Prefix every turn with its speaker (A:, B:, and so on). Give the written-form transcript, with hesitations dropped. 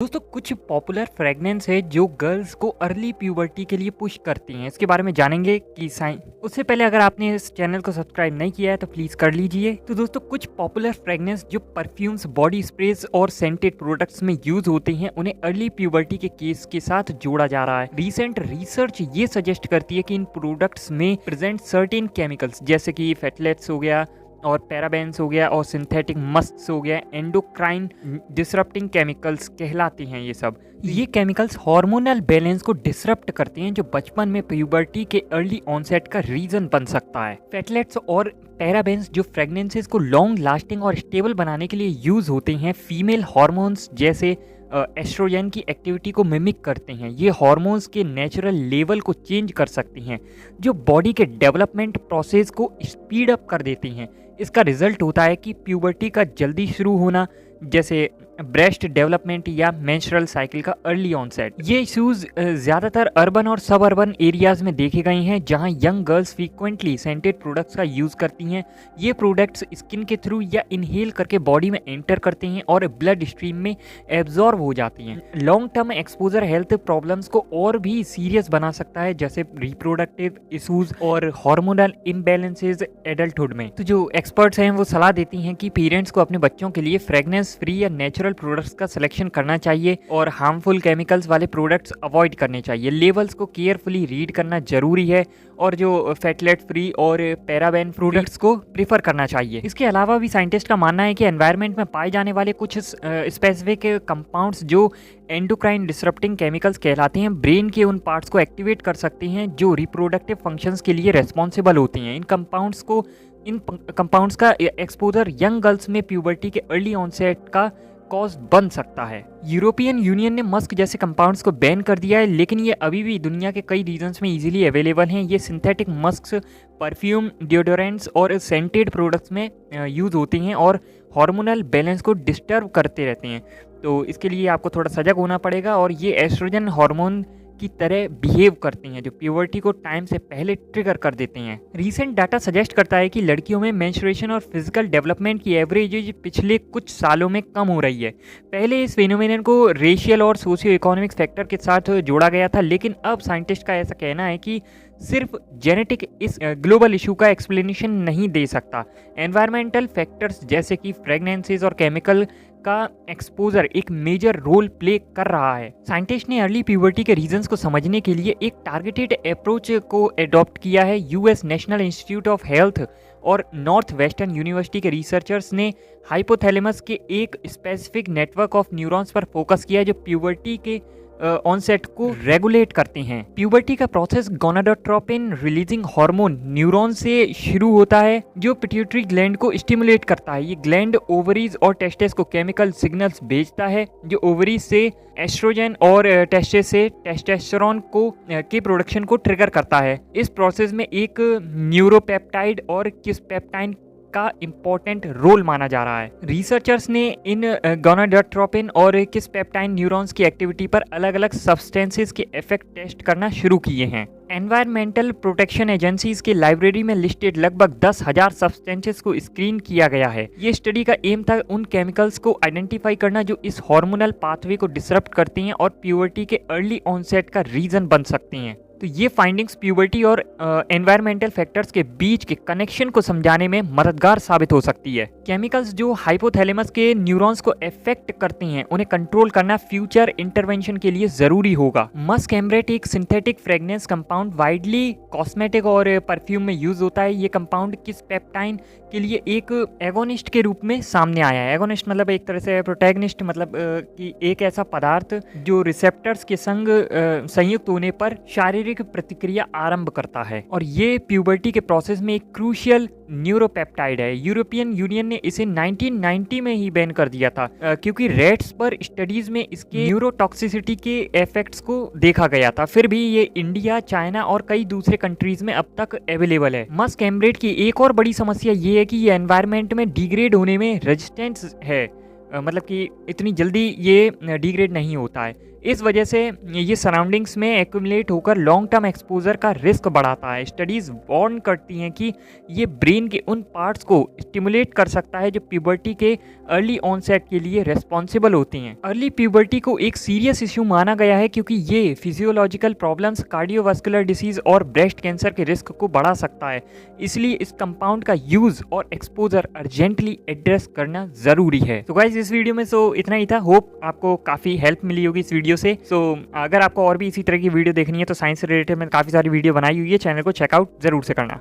A: दोस्तों कुछ popular fragrance है जो गर्ल्स को अर्ली प्यूबर्टी के लिए पुश करती हैं। इसके बारे में जानेंगे कि साइन। उससे पहले अगर आपने इस चैनल को सब्सक्राइब नहीं किया है तो प्लीज कर लीजिए। तो दोस्तों कुछ पॉपुलर फ्रेगनेंस जो परफ्यूम्स, बॉडी स्प्रेज और सेंटेड प्रोडक्ट्स में यूज होते हैं उन्हें अर्ली प्यूबर्टी के केस के साथ जोड़ा जा रहा है। रिसेंट रिसर्च ये सजेस्ट करती है कि इन प्रोडक्ट्स में प्रेजेंट सर्टेन केमिकल्स जैसे कि फेटलेट्स हो गया और पैराबेन्स हो गया और सिंथेटिक मस्ट्स हो गया, एंडोक्राइन डिसरप्टिंग केमिकल्स कहलाते हैं। ये केमिकल्स हार्मोनल बैलेंस को डिसरप्ट करते हैं जो बचपन में प्यूबर्टी के अर्ली ऑनसेट का रीजन बन सकता है। फेटलेट्स और पैराबेन्स जो फ्रेगनेंसेस को लॉन्ग लास्टिंग और स्टेबल बनाने के लिए यूज होते हैं, फीमेल हार्मोन्स जैसे एस्ट्रोजन की एक्टिविटी को मिमिक करते हैं। ये हार्मोन्स के नेचुरल लेवल को चेंज कर सकती हैं जो बॉडी के डेवलपमेंट प्रोसेस को स्पीड अप कर देती हैं। इसका रिजल्ट होता है कि प्यूबर्टी का जल्दी शुरू होना, जैसे ब्रेस्ट डेवलपमेंट या मेंस्ट्रुअल साइकिल का अर्ली ऑनसेट। ये इश्यूज ज़्यादातर अर्बन और सब अर्बन एरियाज में देखे गए हैं जहां young girls frequently scented products का यूज़ करती हैं। ये प्रोडक्ट्स स्किन के थ्रू या इनहेल करके बॉडी में एंटर करते हैं और ब्लड स्ट्रीम में एब्जॉर्ब हो जाती हैं। Long term exposure health problems को और भी सीरियस बना सकता है, जैसे रिप्रोडक्टिव इशूज और हार्मोनल इम्बैलेंसेज एडल्टहुड में। तो जो एक्सपर्ट्स हैं वो सलाह देती हैं कि पेरेंट्स को अपने बच्चों के लिए फ्रेगनेंस फ्री या नेचुरल प्रोडक्ट्स का सिलेक्शन करना चाहिए और हार्मफुल केमिकल्स वाले प्रोडक्ट्स अवॉइड करने चाहिए। लेवल्स को केयरफुली रीड करना जरूरी है और जो फेटलेट फ्री और पैराबेन प्रोडक्ट्स को प्रीफर करना चाहिए। इसके अलावा भी साइंटिस्ट का मानना है कि एनवायरनमेंट में पाए जाने वाले कुछ स्पेसिफिक कंपाउंड्स जो एंडोक्राइन डिसरप्टिंग केमिकल्स कहलाते हैं, ब्रेन के उन पार्ट्स को एक्टिवेट कर सकते हैं जो रिप्रोडक्टिव फंक्शंस के लिए रेस्पॉन्सिबल होती हैं। इन कंपाउंड्स का एक्सपोजर यंग गर्ल्स में प्यूबर्टी के अर्ली ऑनसेट का कॉज बन सकता है। यूरोपियन यूनियन ने मस्क जैसे कंपाउंड्स को बैन कर दिया है, लेकिन ये अभी भी दुनिया के कई रीजन्स में इजीली अवेलेबल हैं। ये सिंथेटिक मस्क्स परफ्यूम, डिओडोरेंट्स और सेंटेड प्रोडक्ट्स में यूज होती हैं और हार्मोनल बैलेंस को डिस्टर्ब करते रहते हैं। तो इसके लिए आपको थोड़ा सजग होना पड़ेगा और ये एस्ट्रोजन हार्मोन की तरह बिहेव करते हैं जो प्यूबर्टी को टाइम से पहले ट्रिगर कर देते हैं। रीसेंट डाटा सजेस्ट करता है कि लड़कियों में मेंस्ट्रुएशन और फिजिकल डेवलपमेंट की एवरेज एज पिछले कुछ सालों में कम हो रही है। पहले इस फेनोमेनन को रेशियल और सोशियो इकोनॉमिक फैक्टर के साथ जोड़ा गया था, लेकिन अब साइंटिस्ट का ऐसा कहना है कि सिर्फ जेनेटिक इस ग्लोबल इशू का एक्सप्लेनेशन नहीं दे सकता। एनवायरमेंटल फैक्टर्स जैसे कि फ्रेगनेंसेस और केमिकल का एक्सपोजर एक मेजर रोल प्ले कर रहा है। साइंटिस्ट ने अर्ली प्यूबर्टी के रीजंस को समझने के लिए एक टारगेटेड अप्रोच को अडॉप्ट किया है। US national institute of health और नॉर्थ वेस्टर्न यूनिवर्सिटी के रिसर्चर्स ने हाइपोथैलेमस के एक स्पेसिफिक नेटवर्क ऑफ न्यूरॉन्स पर फोकस किया जो प्यूबर्टी के ऑनसेट को रेगुलेट करते हैं। प्यूबर्टी का process gonadotropin releasing hormone neuron से शुरू होता है जो पिट्यूटरी ग्लैंड को स्टिमुलेट करता है। ये ग्लैंड ओवरीज और टेस्टेस को केमिकल सिग्नल्स भेजता है जो ओवरीज से एस्ट्रोजन और टेस्टेस से टेस्टोस्टेरोन को के प्रोडक्शन को ट्रिगर करता है। इस प्रोसेस में एक न्यूरोपेप्टाइड और किसपेप्टाइन का इंपॉर्टेंट रोल माना जा रहा है। रिसर्चर्स ने इन गोनाडोट्रोपिन और किसपेप्टाइन न्यूरॉन्स की एक्टिविटी पर अलग अलग सब्सटेंसेस के इफेक्ट टेस्ट करना शुरू किए हैं। एनवायरमेंटल प्रोटेक्शन एजेंसीज के लाइब्रेरी में लिस्टेड लगभग 10,000 सब्सटेंसेस को स्क्रीन किया गया है। ये स्टडी का एम था उन केमिकल्स को आइडेंटिफाई करना जो इस हार्मोनल पाथवे को डिसरप्ट करते हैं और प्यूबर्टी के अर्ली ऑनसेट का रीजन बन सकते हैं। तो ये फाइंडिंग्स प्यूबर्टी और एनवायरमेंटल फैक्टर्स के बीच के कनेक्शन को समझाने में मददगार साबित हो सकती है। केमिकल्स जो हाइपोथैलेमस के न्यूरॉन्स को अफेक्ट करते हैं उन्हें कंट्रोल करना फ्यूचर इंटरवेंशन के लिए जरूरी होगा। मस्क एम्ब्रेट एक synthetic fragrance compound widely cosmetic और परफ्यूम में यूज होता है। ये कंपाउंड किसपेप्टाइन के लिए एक एगोनिस्ट के रूप में सामने आया है। एगोनिस्ट मतलब एक तरह से प्रोटैगनिस्ट, मतलब कि एक ऐसा पदार्थ जो रिसेप्टर्स के संग संयुक्त होने पर शारीरिक प्रतिक्रिया आरंभ करता है और ये प्यूबर्टी के प्रोसेस में एक क्रूशियल न्यूरोपेप्टाइड है। यूरोपियन यूनियन ने इसे 1990 में ही बैन कर दिया था क्योंकि रेट्स पर स्टडीज में इसके न्यूरोटॉक्सिसिटी के इफेक्ट्स को देखा गया था। फिर भी ये इंडिया, चाइना और कई दूसरे कंट्रीज में अब तक अवेलेबल है। मस्क एम्ब्रेट की एक और बड़ी समस्या ये है कि ये एनवायरनमेंट में डिग्रेड होने में रेजिस्टेंस है। मतलब कि इतनी जल्दी ये डिग्रेड नहीं होता है। इस वजह से ये सराउंडिंग्स में एक्यूमुलेट होकर लॉन्ग टर्म एक्सपोजर का रिस्क बढ़ाता है। स्टडीज़ वार्न करती हैं कि ये ब्रेन के उन पार्ट्स को स्टिमुलेट कर सकता है जो प्यूबर्टी के अर्ली ऑनसेट के लिए रिस्पॉन्सिबल होती हैं। अर्ली प्यूबर्टी को एक सीरियस इशू माना गया है क्योंकि ये फिजियोलॉजिकल प्रॉब्लम्स, कार्डियोवास्कुलर डिसीज और ब्रेस्ट कैंसर के रिस्क को बढ़ा सकता है। इसलिए इस कंपाउंड का यूज और एक्सपोजर अर्जेंटली एड्रेस करना जरूरी है। तो गाइस इस वीडियो में इतना ही था। होप आपको काफी हेल्प मिली होगी इस वीडियो से। अगर आपको और भी इसी तरह की वीडियो देखनी है तो साइंस से रिलेटेड मैंने काफी सारी वीडियो बनाई हुई है, चैनल को चेकआउट जरूर से करना।